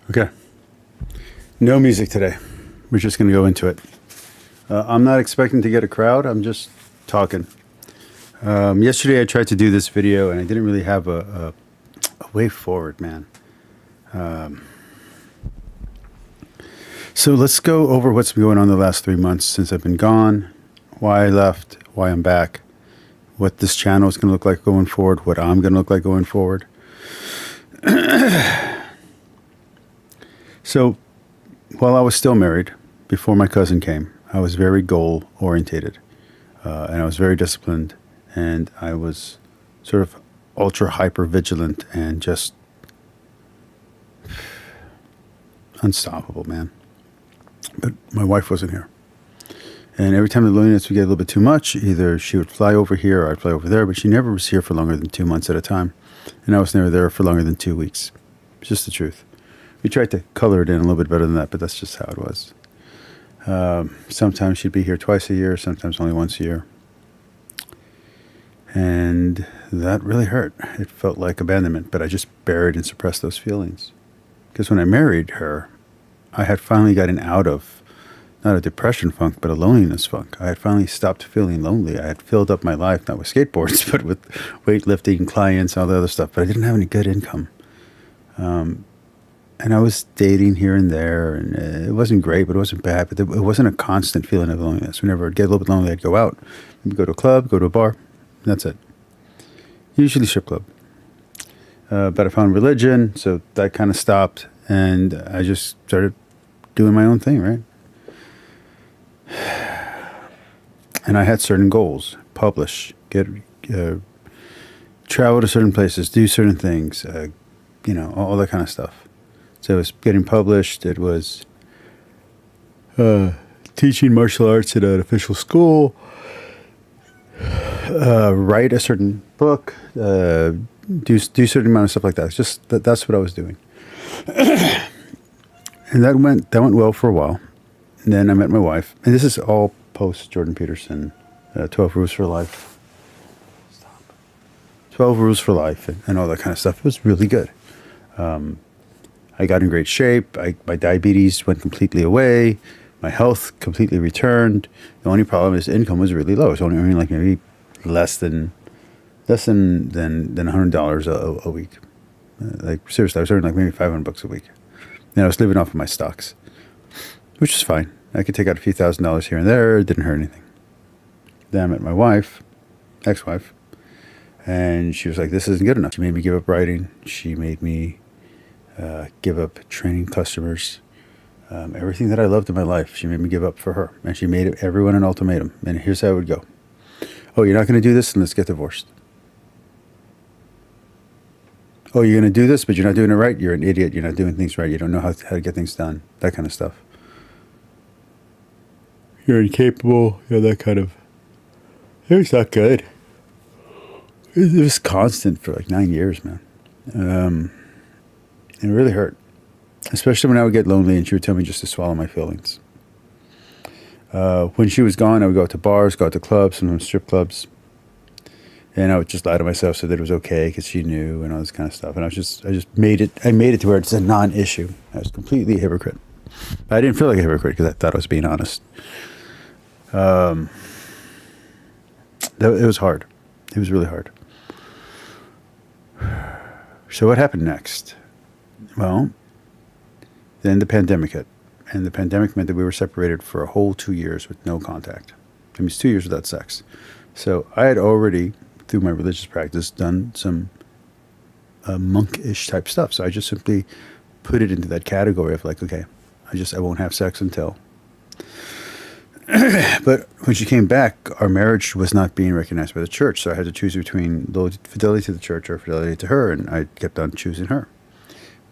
Okay. No music today. We're just going to go into it. I'm not expecting to get a crowd. I'm just talking. Yesterday I tried to do this video and I didn't really have a way forward, man. So let's go over what's been going on the last 3 months since I've been gone, why I left, why I'm back, what this channel is going to look like going forward, what I'm going to look like going forward. So while I was still married, before my cousin came, I was very goal orientated, and I was very disciplined, and I was sort of ultra hyper vigilant and just unstoppable, man. But my wife wasn't here. And every time the loneliness would get a little bit too much, either she would fly over here or I'd fly over there, but she never was here for longer than 2 months at a time. And I was never there for longer than 2 weeks. It's just the truth. We tried to color it in a little bit better than that, but that's just how it was. Sometimes she'd be here twice a year, sometimes only once a year. And that really hurt. It felt like abandonment, but I just buried and suppressed those feelings. Because when I married her, I had finally gotten out of not a depression funk, but a loneliness funk. I had finally stopped feeling lonely. I had filled up my life, not with skateboards, but with weightlifting, clients, all the other stuff. But I didn't have any good income. And I was dating here and there, and it wasn't great, but it wasn't bad. But it wasn't a constant feeling of loneliness. Whenever I'd get a little bit lonely, I'd go out. Maybe go to a club, go to a bar, and that's it. Usually strip club. But I found religion, so that kind of stopped. And I just started doing my own thing, right? And I had certain goals: publish, travel to certain places, do certain things, all that kind of stuff. So it was getting published. It was teaching martial arts at an official school, write a certain book, do certain amount of stuff like that. It's just that's what I was doing. And that went well for a while. And then I met my wife. And this is all post Jordan Peterson, 12 Rules for Life. 12 Rules for Life and all that kind of stuff. It was really good. I got in great shape. My diabetes went completely away. My health completely returned. The only problem is income was really low. I was only earning like maybe less than $100 a week. Like seriously, I was earning like maybe $500 a week. And I was living off of my stocks, which is fine. I could take out a few $1,000s here and there. It didn't hurt anything. Then I met my wife, ex-wife, and she was like, this isn't good enough. She made me give up writing. She made me give up training customers. Everything that I loved in my life, she made me give up for her. And she made everyone an ultimatum. And here's how it would go. Oh, you're not going to do this? Then let's get divorced. Oh, you're going to do this, but you're not doing it right? You're an idiot. You're not doing things right. You don't know how to get things done. That kind of stuff. You're incapable. You're that kind of... It was not good. It was constant for like 9 years, man. It really hurt. Especially when I would get lonely and she would tell me just to swallow my feelings. When she was gone, I would go out to bars, go out to clubs, sometimes strip clubs. And I would just lie to myself so that it was okay because she knew and all this kind of stuff. And I just made it to where it's a non-issue. I was completely a hypocrite. But I didn't feel like a hypocrite because I thought I was being honest. It was hard. It was really hard. So what happened next? Well, then the pandemic hit. And the pandemic meant that we were separated for a whole 2 years with no contact. That means 2 years without sex. So I had already, through my religious practice, done some monkish type stuff. So I just simply put it into that category of like, okay, I won't have sex until. But when she came back, our marriage was not being recognized by the church. So I had to choose between fidelity to the church or fidelity to her. And I kept on choosing her,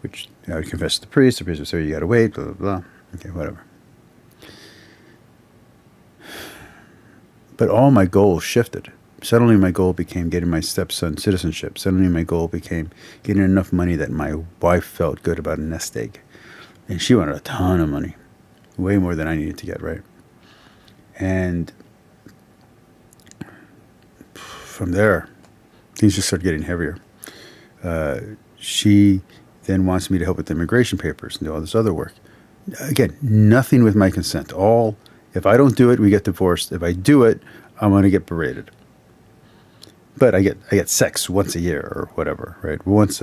which I would confess to the priest. The priest would say, you got to wait, blah, blah, blah. Okay, whatever. But all my goals shifted. Suddenly my goal became getting my stepson citizenship. Suddenly my goal became getting enough money that my wife felt good about a nest egg. And she wanted a ton of money. Way more than I needed to get, right? And from there, things just started getting heavier. she then wants me to help with immigration papers and do all this other work. Again, nothing with my consent. All, if I don't do it, we get divorced. If I do it, I'm going to get berated. But I get sex once a year or whatever, right? Once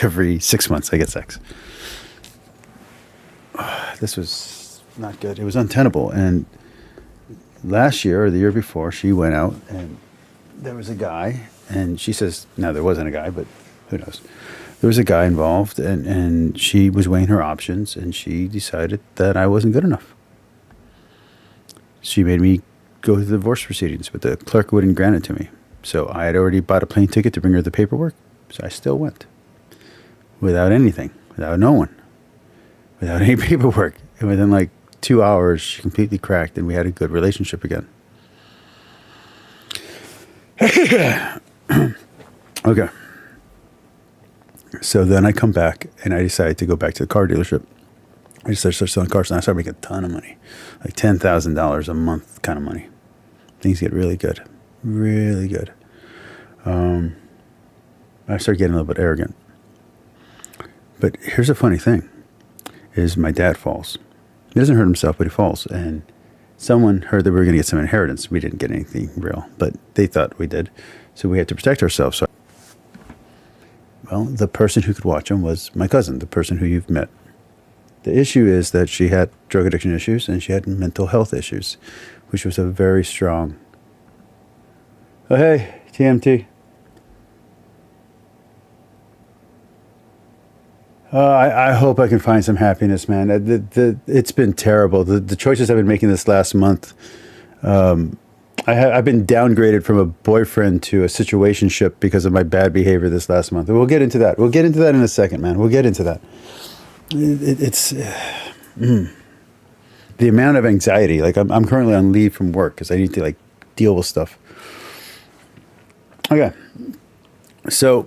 every 6 months, I get sex. This was not good. It was untenable. And last year or the year before, she went out and there was a guy, and she says, no, there wasn't a guy, but who knows? There was a guy involved, and she was weighing her options, and she decided that I wasn't good enough. She made me go to the divorce proceedings, but the clerk wouldn't grant it to me. So I had already bought a plane ticket to bring her the paperwork, so I still went. Without anything, without no one, without any paperwork. And within like 2 hours, she completely cracked, and we had a good relationship again. Okay. So then I come back, and I decided to go back to the car dealership. I just started selling cars, and I started making a ton of money, like $10,000 a month kind of money. Things get really good, really good. I started getting a little bit arrogant. But here's a funny thing, is my dad falls. He doesn't hurt himself, but he falls. And someone heard that we were going to get some inheritance. We didn't get anything real, but they thought we did. So we had to protect ourselves. So, well, the person who could watch him was my cousin, the person who you've met. The issue is that she had drug addiction issues and she had mental health issues, which was a very strong... Oh, hey, TMT. I hope I can find some happiness, man. It's been terrible. The choices I've been making this last month. I've been downgraded from a boyfriend to a situationship because of my bad behavior this last month. We'll get into that. We'll get into that in a second, man. We'll get into that. It's the amount of anxiety. Like I'm currently on leave from work because I need to like deal with stuff. Okay, so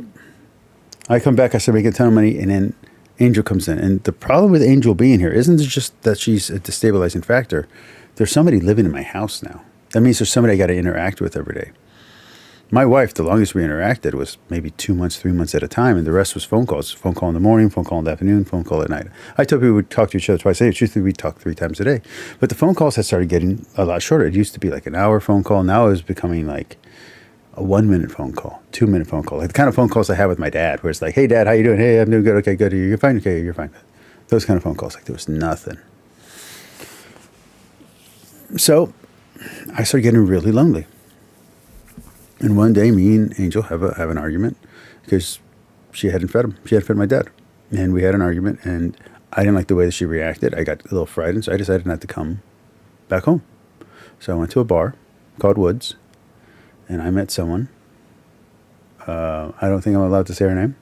I come back. I start making a ton of money, and then Angel comes in. And the problem with Angel being here isn't just that she's a destabilizing factor. There's somebody living in my house now. That means there's somebody I got to interact with every day. My wife, the longest we interacted was maybe 2 months, 3 months at a time, and the rest was phone calls. Phone call in the morning, phone call in the afternoon, phone call at night. I told people we would talk to each other twice a day. Truthfully, we talked 3 times a day. But the phone calls had started getting a lot shorter. It used to be like an hour phone call. Now it was becoming like a 1 minute phone call, 2 minute phone call. Like the kind of phone calls I have with my dad, where it's like, hey, Dad, how you doing? Hey, I'm doing good. Okay, good. You're fine? Okay, you're fine. Those kind of phone calls. Like there was nothing. So I started getting really lonely. And one day, me and Angel have an argument because she hadn't fed him. She hadn't fed my dad. And we had an argument, and I didn't like the way that she reacted. I got a little frightened, so I decided not to come back home. So I went to a bar called Woods, and I met someone. I don't think I'm allowed to say her name.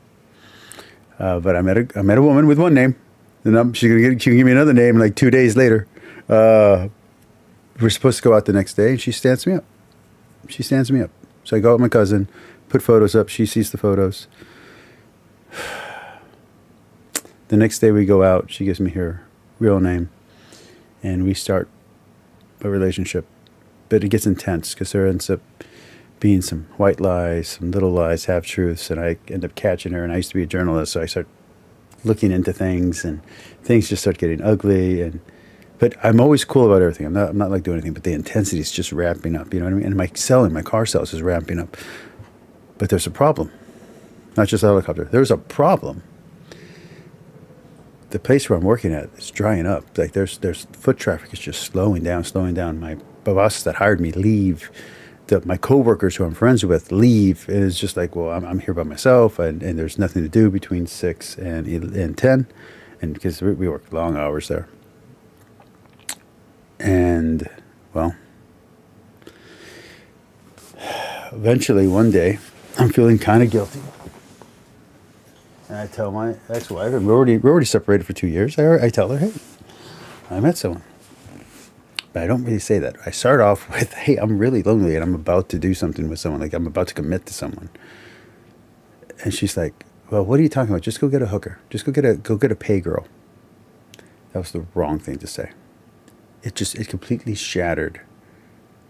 But I met a woman with one name. And she can give me another name like 2 days later. We're supposed to go out the next day, and she stands me up. She stands me up. So I go out with my cousin, put photos up. She sees the photos. The next day we go out. She gives me her real name, and we start a relationship. But it gets intense because there ends up being some white lies, some little lies, half-truths, and I end up catching her. And I used to be a journalist, so I start looking into things, and things just start getting ugly. But I'm always cool about everything. I'm not like doing anything, but the intensity is just ramping up. You know what I mean? And my car sales is ramping up. But there's a problem. Not just a helicopter. There's a problem. The place where I'm working at is drying up. Like there's foot traffic is just slowing down. My bosses that hired me leave. My coworkers who I'm friends with leave. And it's just like, well, I'm here by myself, and there's nothing to do between 6 and 10, and because we work long hours there. And, well, eventually one day, I'm feeling kind of guilty. And I tell my ex-wife, and we're already separated for 2 years. I tell her, hey, I met someone. But I don't really say that. I start off with, hey, I'm really lonely, and I'm about to do something with someone. Like, I'm about to commit to someone. And she's like, well, what are you talking about? Just go get a hooker. Just go get a pay girl. That was the wrong thing to say. It completely shattered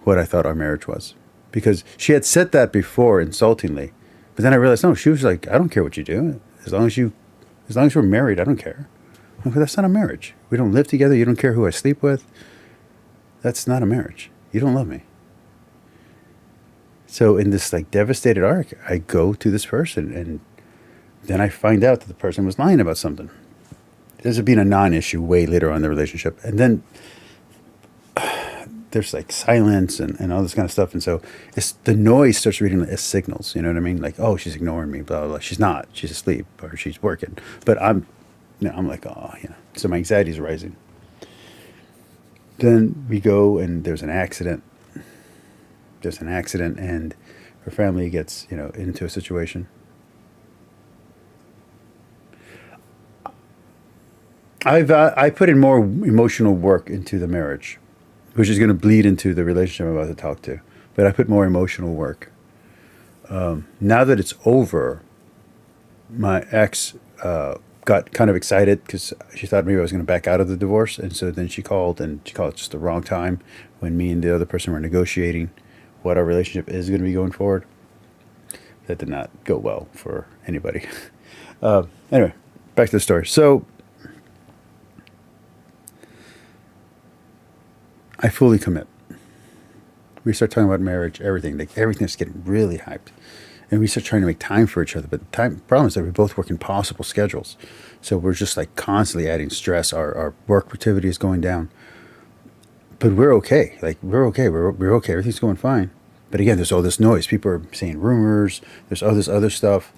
what I thought our marriage was. Because she had said that before insultingly, But then I realized, no, she was like, I don't care what you do. As long as we're married, I don't care. I'm like, that's not a marriage. We don't live together. You don't care who I sleep with. That's not a marriage. You don't love me. So in this like devastated arc, I go to this person, and then I find out that the person was lying about something. It ends up being a non-issue way later on in the relationship. And then there's like silence and all this kind of stuff. And so it's the noise starts reading as signals. You know what I mean? Like, oh, she's ignoring me, blah, blah, blah. She's not. She's asleep or she's working. But I'm like, oh, So my anxiety is rising. Then we go and there's an accident. And her family gets, into a situation. I put in more emotional work into the marriage, which is going to bleed into the relationship I'm about to talk to. But I put more emotional work. Now that it's over, my ex got kind of excited because she thought maybe I was going to back out of the divorce. And so then she called just the wrong time when me and the other person were negotiating what our relationship is going to be going forward. That did not go well for anybody. Anyway, back to the story. So I fully commit. We start talking about marriage, everything. Like everything's getting really hyped. And we start trying to make time for each other. But the problem is that we both work impossible schedules. So we're just like constantly adding stress. Our work productivity is going down. But we're okay. We're okay. We're okay. Everything's going fine. But again, there's all this noise. People are saying rumors. There's all this other stuff.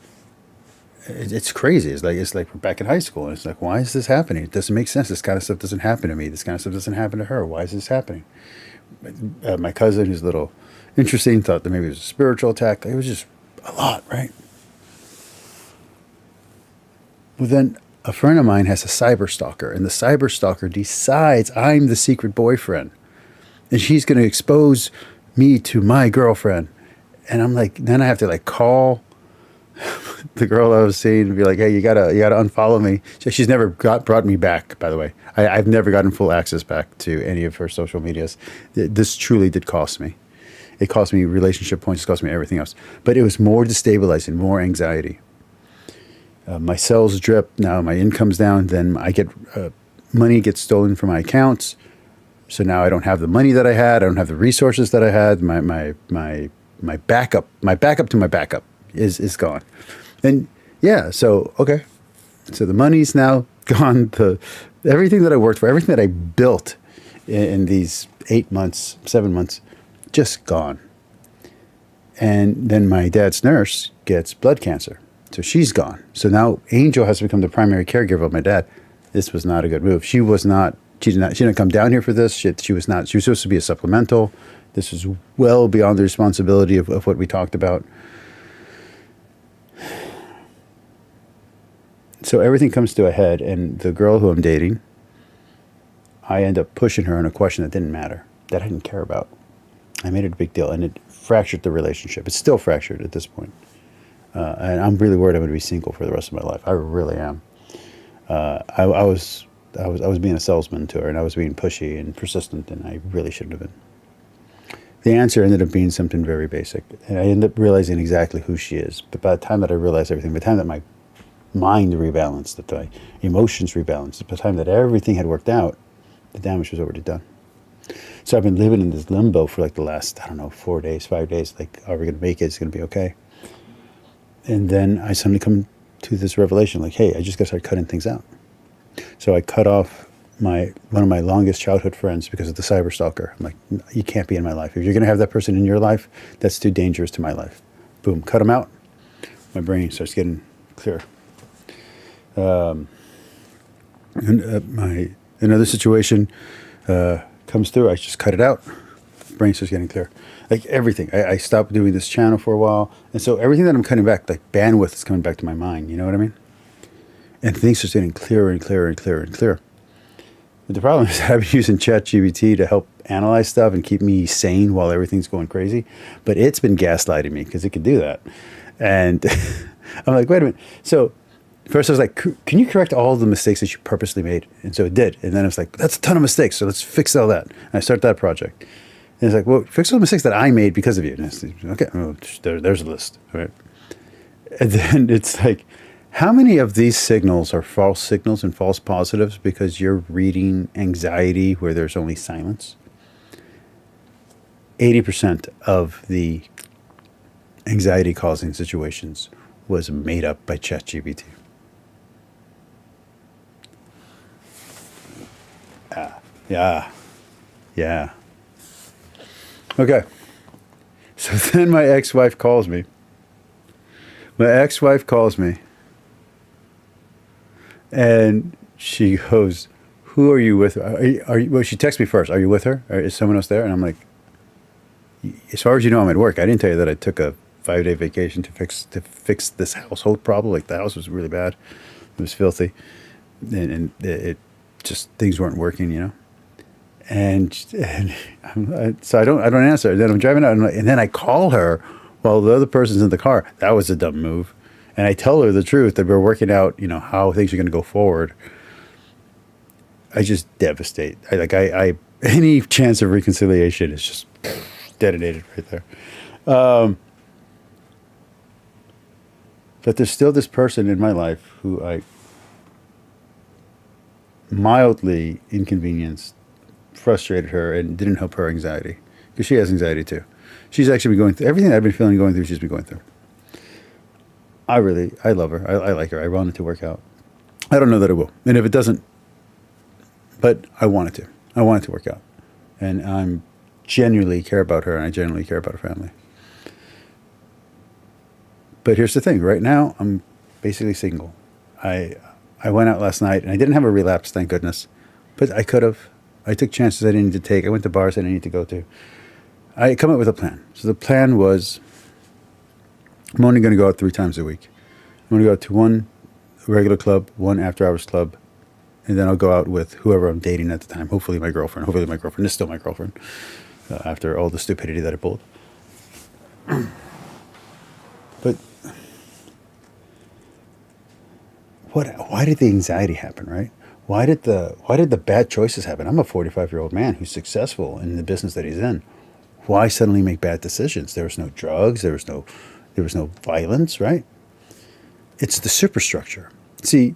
It's crazy. It's like we're back in high school. And it's like, why is this happening? It doesn't make sense. This kind of stuff doesn't happen to me. This kind of stuff doesn't happen to her. Why is this happening? My cousin, who's a little interesting, thought that maybe it was a spiritual attack. It was just a lot, right? Well, then a friend of mine has a cyber stalker, and the cyber stalker decides I'm the secret boyfriend, and she's going to expose me to my girlfriend. And I'm like, then I have to like call the girl I was seeing and be like, hey, you gotta unfollow me. She's never brought me back, by the way. I've never gotten full access back to any of her social medias. This truly did cost me. It cost me relationship points. It cost me everything else. But it was more destabilizing, more anxiety. My sales drip. Now my income's down. Then I get money gets stolen from my accounts. So now I don't have the money that I had. I don't have the resources that I had. My backup to my backup is gone. And yeah, so okay. So the money's now gone. Everything that I worked for, everything that I built in these 8 months, 7 months, just gone. And then my dad's nurse gets blood cancer. So she's gone. So now Angel has become the primary caregiver of my dad. This was not a good move. She didn't come down here for this. She was supposed to be a supplemental. This was well beyond the responsibility of what we talked about. So everything comes to a head, and the girl who I'm dating, I end up pushing her on a question that didn't matter, that I didn't care about. I made it a big deal, and it fractured the relationship. It's still fractured at this point. And I'm really worried I'm going to be single for the rest of my life. I really am. I was being a salesman to her, and I was being pushy and persistent, and I really shouldn't have been. The answer ended up being something very basic, and I ended up realizing exactly who she is. But by the time that I realized everything, by the time that my mind rebalanced, that my emotions rebalanced, by the time that everything had worked out, the damage was already done. So I've been living in this limbo for like the last, 4 days, 5 days. Like, are we going to make it? It's going to be okay. And then I suddenly come to this revelation, like, hey, I just got to start cutting things out. So I cut off one of my longest childhood friends because of the cyber stalker. I'm like, you can't be in my life. If you're going to have that person in your life, that's too dangerous to my life. Boom, cut them out. My brain starts getting clear. Another situation comes through. I just cut it out. Brain starts getting clear. Like everything. I stopped doing this channel for a while. And so everything that I'm cutting back, like bandwidth is coming back to my mind. You know what I mean? And things are getting clearer and clearer and clearer and clearer. But the problem is that I've been using ChatGPT to help analyze stuff and keep me sane while everything's going crazy. But it's been gaslighting me because it can do that. And I'm like, wait a minute. So first I was like, can you correct all the mistakes that you purposely made? And so it did. And then I was like, that's a ton of mistakes. So let's fix all that. And I start that project. And it's like, well, fix all the mistakes that I made because of you. And I said, okay, well, there's a list. All right. And then it's like, how many of these signals are false signals and false positives because you're reading anxiety where there's only silence? 80% of the anxiety causing situations was made up by ChatGPT. Yeah. Yeah. Okay. So then my ex-wife calls me. And she goes, "Who are you with? Well, she texts me first. Are you with her? Or is someone else there?" And I'm like, "As far as you know, I'm at work. I didn't tell you that I took a 5-day vacation to fix this household problem. Like the house was really bad. It was filthy, and it just things weren't working, you know." And so I don't answer. Then I'm driving out, and then I call her while the other person's in the car. That was a dumb move. And I tell her the truth that we're working out, you know, how things are going to go forward. I just devastate. I any chance of reconciliation is just detonated right there. But there's still this person in my life who I mildly inconvenienced, frustrated her, and didn't help her anxiety, because she has anxiety too. She's actually been going through everything I've been going through. She's been going through. I love her. I like her. I want it to work out. I don't know that it will. And if it doesn't, but I want it to. I want it to work out. And I genuinely care about her, and I genuinely care about her family. But here's the thing. Right now, I'm basically single. I went out last night, and I didn't have a relapse, thank goodness. But I could have. I took chances I didn't need to take. I went to bars I didn't need to go to. I come up with a plan. So the plan was, I'm only going to go out 3 times a week. I'm going to go out to one regular club, one after-hours club, and then I'll go out with whoever I'm dating at the time. Hopefully my girlfriend. Hopefully my girlfriend is still my girlfriend after all the stupidity that I pulled. But why did the anxiety happen, right? Why did the bad choices happen? I'm a 45-year-old man who's successful in the business that he's in. Why suddenly make bad decisions? There was no drugs. There was no violence, right? It's the superstructure. See,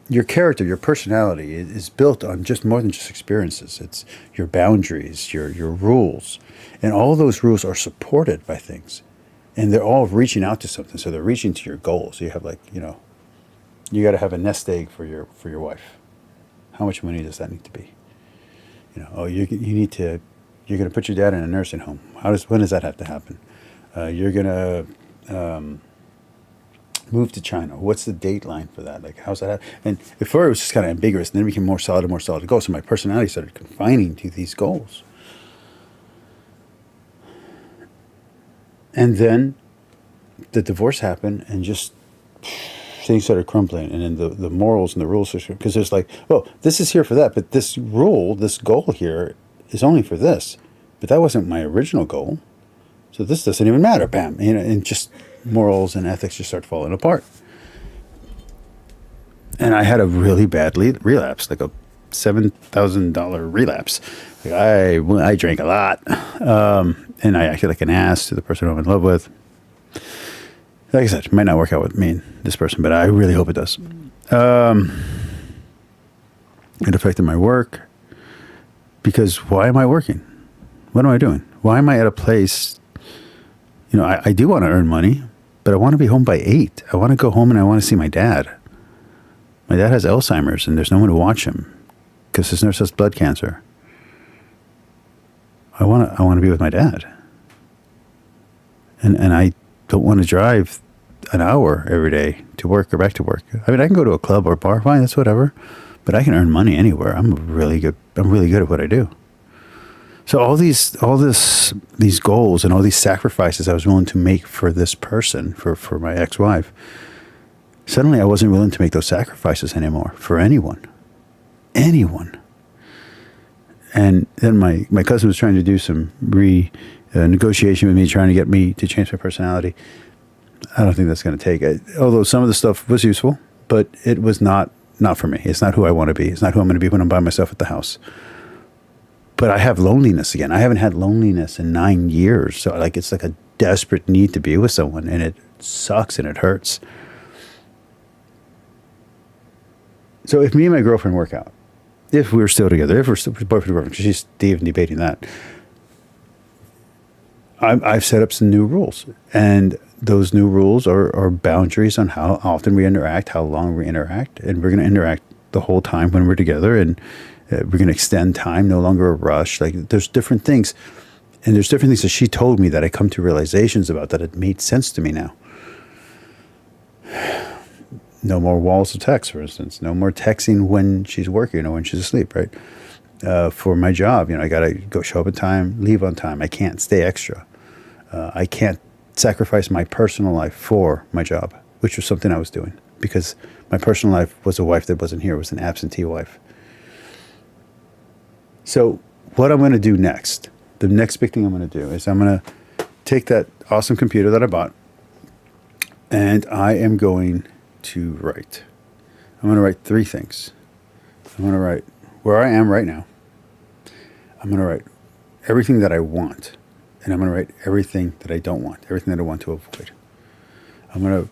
your character, your personality is built on just more than just experiences. It's your boundaries, your rules. And all those rules are supported by things. And they're all reaching out to something. So they're reaching to your goals. So you have, like, you know, you got to have a nest egg for your wife. How much money does that need to be? You know, you're going to put your dad in a nursing home. When does that have to happen? You're going to move to China. What's the date line for that? Like, how's that? And before it was just kind of ambiguous, and then it became more solid goals. So my personality started confining to these goals. And then the divorce happened, and just things started crumbling. And then the morals and the rules, because there's like, well, this is here for that, but this goal here is only for this. But that wasn't my original goal. So this doesn't even matter. Bam. You know, and just morals and ethics just start falling apart. And I had a really bad relapse, like a $7,000 relapse. Like I drank a lot. And I acted like an ass to the person I'm in love with. Like I said, it might not work out with me and this person, but I really hope it does. It affected my work. Because why am I working? What am I doing? Why am I at a place? You know, I do want to earn money, but I want to be home by 8. I want to go home and I want to see my dad. My dad has Alzheimer's and there's no one to watch him because his nurse has blood cancer. I want to be with my dad. And I don't want to drive an hour every day to work or back to work. I mean, I can go to a club or a bar, fine, that's whatever. But I can earn money anywhere. I'm really good at what I do. So all these goals and all these sacrifices I was willing to make for this person, for my ex-wife, suddenly I wasn't willing to make those sacrifices anymore for anyone. And then my cousin was trying to do some negotiation with me, trying to get me to change my personality. I don't think that's going to take it. Although some of the stuff was useful, but it was not for me. It's not who I want to be. It's not who I'm going to be when I'm by myself at the house. But I have loneliness again. I haven't had loneliness in 9 years. So it's like a desperate need to be with someone, and it sucks and it hurts. So if me and my girlfriend work out, if we're still together, if we're still boyfriend and girlfriend, she's even debating that, I've set up some new rules, and those new rules are boundaries on how often we interact, how long we interact, and we're going to interact the whole time when we're together, and we're going to extend time, no longer a rush. Like there's different things, and there's different things that she told me that I come to realizations about that it made sense to me now. No more walls of text, for instance. No more texting when she's working or when she's asleep, right? For my job, I got to go show up on time, leave on time. I can't stay extra. I can't sacrifice my personal life for my job, which was something I was doing because my personal life was a wife that wasn't here. It was an absentee wife. So what I'm going to do next, the next big thing I'm going to do is I'm going to take that awesome computer that I bought, and I am going to write. I'm going to write 3 things. I'm going to write where I am right now. I'm going to write everything that I want, and I'm going to write everything that I don't want, everything that I want to avoid. I'm going to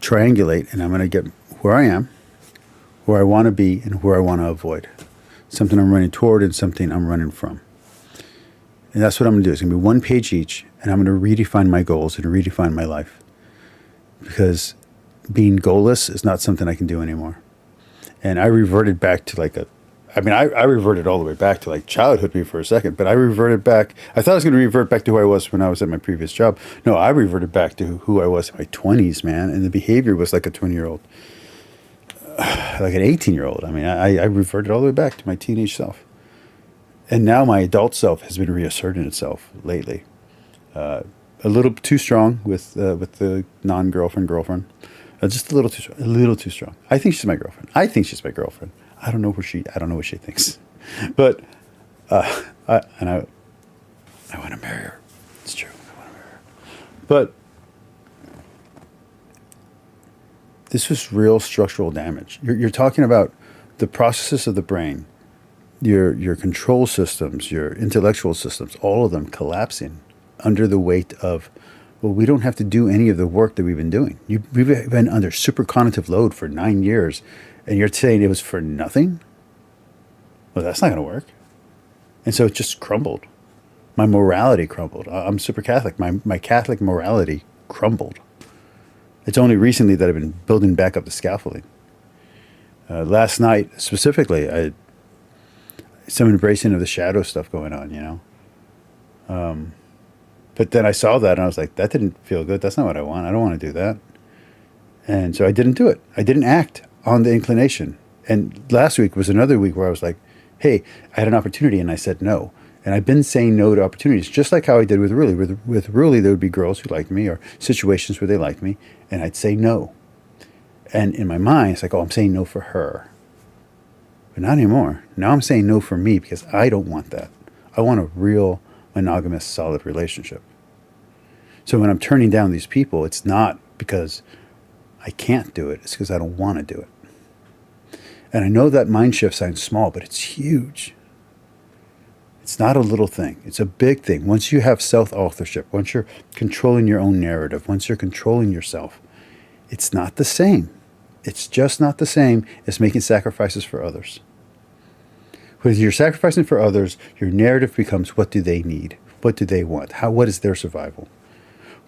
triangulate, and I'm going to get where I am, where I want to be, and where I want to avoid. Something I'm running toward and something I'm running from. And that's what I'm going to do. It's going to be 1 page each, and I'm going to redefine my goals and redefine my life. Because being goalless is not something I can do anymore. And I reverted back to I reverted all the way back to like childhood me for a second, but I reverted back. I thought I was going to revert back to who I was when I was at my previous job. No, I reverted back to who I was in my 20s, man. And the behavior was like a 20-year-old, like an 18-year-old. I mean, I reverted all the way back to my teenage self. And now my adult self has been reasserting itself lately. A little too strong with the girlfriend. Just a little too strong. I think she's my girlfriend. I don't know what she thinks, but I want to marry her. It's true. I want to marry her. But this was real structural damage. You're talking about the processes of the brain, your control systems, your intellectual systems, all of them collapsing under the weight of, well, we don't have to do any of the work that we've been doing. We've been under super cognitive load for 9 years, and you're saying it was for nothing? Well, that's not going to work. And so it just crumbled. My morality crumbled. I'm super Catholic. My Catholic morality crumbled. It's only recently that I've been building back up the scaffolding. Last night, specifically, some embracing of the shadow stuff going on, But then I saw that and I was like, that didn't feel good. That's not what I want. I don't want to do that. And so I didn't do it. I didn't act on the inclination. And last week was another week where I was like, hey, I had an opportunity and I said no. And I've been saying no to opportunities, just like how I did with Ruli. With Ruli, there would be girls who liked me or situations where they liked me, and I'd say no. And in my mind, it's like, oh, I'm saying no for her. But not anymore. Now I'm saying no for me because I don't want that. I want a real monogamous, solid relationship. So when I'm turning down these people, it's not because I can't do it. It's because I don't want to do it. And I know that mind shift sounds small, but it's huge. It's not a little thing. It's a big thing. Once you have self-authorship, once you're controlling your own narrative, once you're controlling yourself, it's not the same. It's just not the same as making sacrifices for others. When you're sacrificing for others, your narrative becomes, what do they need? What do they want? What is their survival?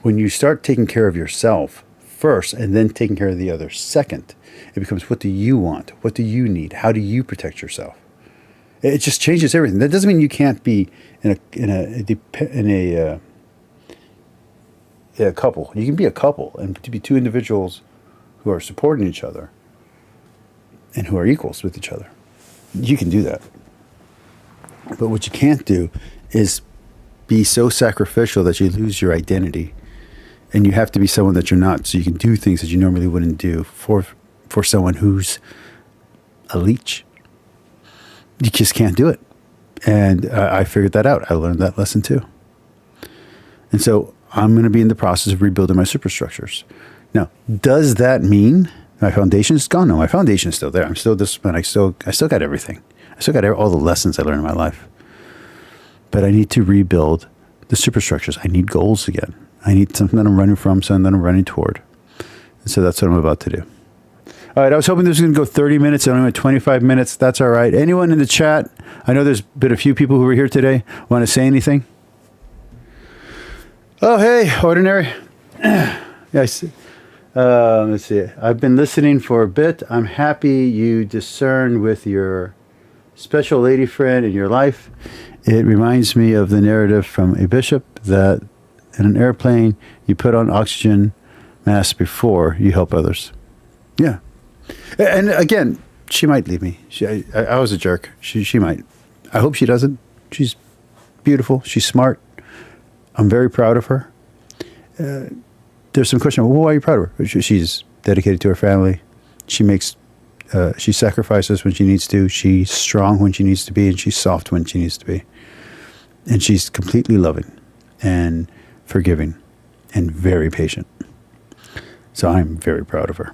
When you start taking care of yourself first and then taking care of the other second, it becomes, what do you want? What do you need? How do you protect yourself? It just changes everything. That doesn't mean you can't be in a couple. You can be a couple and to be two individuals who are supporting each other and who are equals with each other. You can do that. But what you can't do is be so sacrificial that you lose your identity, and you have to be someone that you're not, so you can do things that you normally wouldn't do for someone who's a leech. You just can't do it. And I figured that out. I learned that lesson too. And so I'm going to be in the process of rebuilding my superstructures. Now, does that mean my foundation is gone? No, my foundation is still there. I'm still disciplined. I still got everything. I still got all the lessons I learned in my life. But I need to rebuild the superstructures. I need goals again. I need something that I'm running from, something that I'm running toward. And so that's what I'm about to do. All right, I was hoping this was going to go 30 minutes. I only went 25 minutes. That's all right. Anyone in the chat? I know there's been a few people who were here today. Want to say anything? Oh, hey, Ordinary. Yes. Let's see. I've been listening for a bit. I'm happy you discern with your special lady friend in your life. It reminds me of the narrative from a bishop that in an airplane, you put on oxygen mask before you help others. Yeah. And again, she might leave me. I was a jerk. She might. I hope she doesn't. She's beautiful. She's smart. I'm very proud of her. There's some question. Well, why are you proud of her? She's dedicated to her family. She sacrifices when she needs to. She's strong when she needs to be, and she's soft when she needs to be. And she's completely loving and forgiving and very patient. So I'm very proud of her.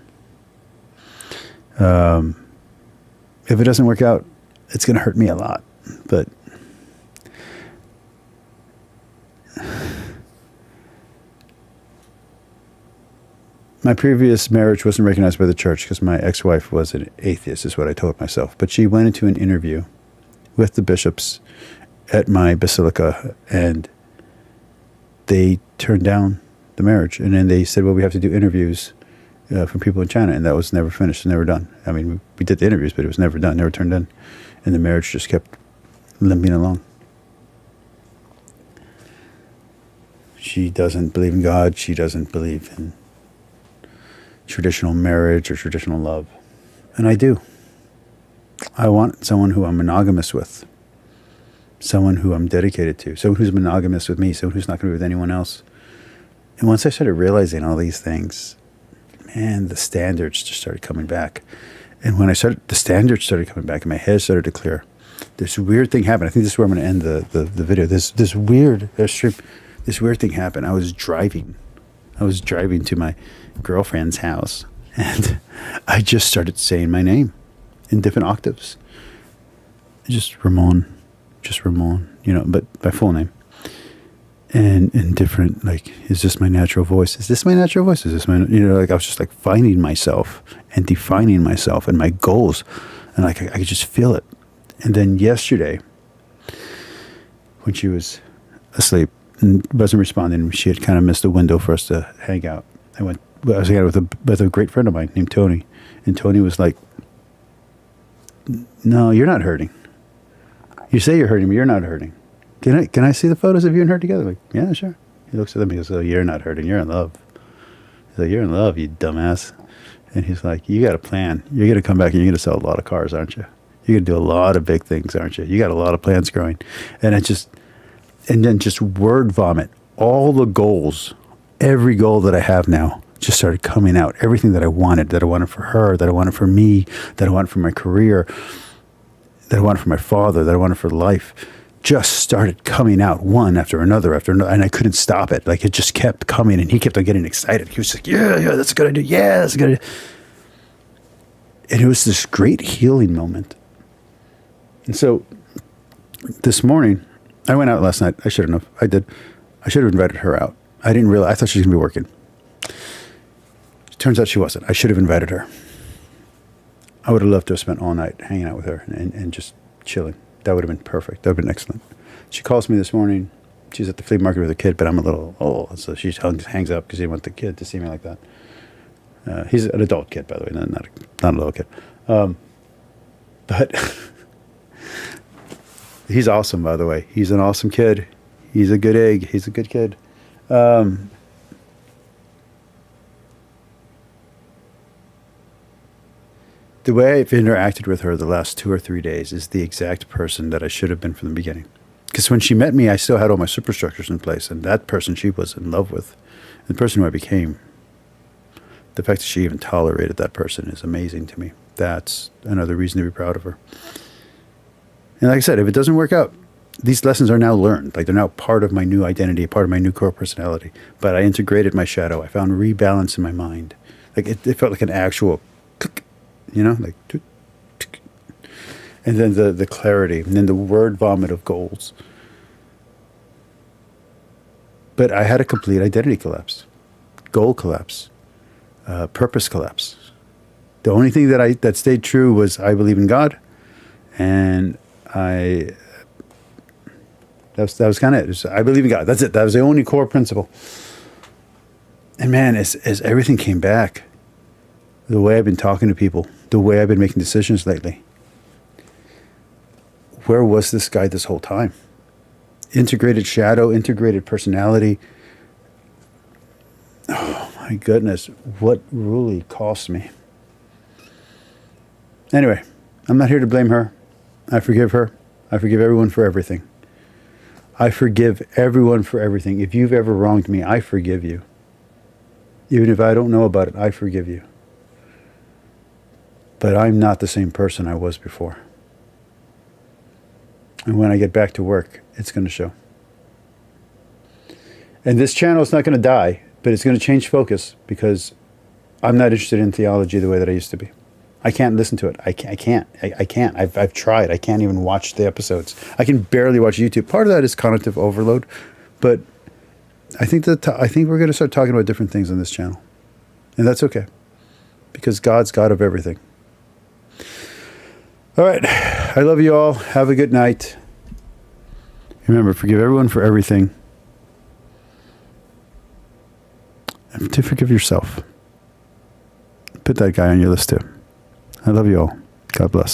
If it doesn't work out, it's going to hurt me a lot. But my previous marriage wasn't recognized by the church because my ex-wife was an atheist, is what I told myself. But she went into an interview with the bishops at my basilica, and they turned down the marriage. And then they said, well, we have to do interviews from people in China, and that was never finished, never done. I mean, we did the interviews, but it was never done, never turned in. And the marriage just kept limping along. She doesn't believe in God. She doesn't believe in traditional marriage or traditional love. And I do. I want someone who I'm monogamous with, someone who I'm dedicated to, someone who's monogamous with me, someone who's not going to be with anyone else. And once I started realizing all these things, man, the standards just started coming back. And when the standards started coming back and my head started to clear, this weird thing happened. I think this is where I'm going to end the video. This weird thing happened. I was driving to my girlfriend's house, and I just started saying my name in different octaves. Just Ramon, but my full name. And in different, is this my natural voice? Is this my natural voice? Is this my, I was just finding myself and defining myself and my goals. And I could just feel it. And then yesterday, when she was asleep and wasn't responding, she had kind of missed a window for us to hang out. I was hanging out with a great friend of mine named Tony. And Tony was like, no, you're not hurting. You say you're hurting, but you're not hurting. Can I see the photos of you and her together? Like, yeah, sure. He looks at them. He goes, oh, you're not hurting. You're in love. He's like, you're in love, you dumbass. And he's like, you got a plan. You're going to come back and you're going to sell a lot of cars, aren't you? You're going to do a lot of big things, aren't you? You got a lot of plans growing. And then just word vomit. All the goals, every goal that I have now just started coming out. Everything that I wanted for her, that I wanted for me, that I wanted for my career, that I wanted for my father, that I wanted for life, just started coming out one after another, and I couldn't stop it. It just kept coming, and he kept on getting excited. He was like, yeah, that's a good idea. Yeah, that's a good idea. And it was this great healing moment. And so this morning, I went out last night. I shouldn't have. I did. I should have invited her out. I didn't realize. I thought she was going to be working. Turns out she wasn't. I should have invited her. I would have loved to have spent all night hanging out with her and just chilling. That would have been perfect. That would have been excellent. She calls me this morning. She's at the flea market with a kid, but I'm a little so she hangs up because she didn't want the kid to see me like that. He's an adult kid, by the way, not a little kid. But he's awesome, by the way. He's an awesome kid. He's a good egg. He's a good kid. The way I've interacted with her the last 2 or 3 days is the exact person that I should have been from the beginning. Because when she met me, I still had all my superstructures in place, and that person she was in love with, the person who I became, the fact that she even tolerated that person is amazing to me. That's another reason to be proud of her. And like I said, if it doesn't work out, these lessons are now learned. They're now part of my new identity, part of my new core personality. But I integrated my shadow. I found rebalance in my mind. It felt like an actual click. And then the clarity, and then the word vomit of goals. But I had a complete identity collapse, goal collapse, purpose collapse. The only thing that stayed true was I believe in God, and that was kind of it. I believe in God. That's it. That was the only core principle. And man, as everything came back, the way I've been talking to people, the way I've been making decisions lately, where was this guy this whole time? Integrated shadow, integrated personality. Oh my goodness, what really cost me? Anyway, I'm not here to blame her. I forgive her. I forgive everyone for everything. I forgive everyone for everything. If you've ever wronged me, I forgive you. Even if I don't know about it, I forgive you. But I'm not the same person I was before. And when I get back to work, it's going to show. And this channel is not going to die, but it's going to change focus because I'm not interested in theology the way that I used to be. I can't listen to it. I can't. I've tried. I can't even watch the episodes. I can barely watch YouTube. Part of that is cognitive overload, but I think we're going to start talking about different things on this channel, and that's okay, because God's God of everything. All right, I love you all. Have a good night. Remember, forgive everyone for everything, and to forgive yourself. Put that guy on your list too. I love you all. God bless.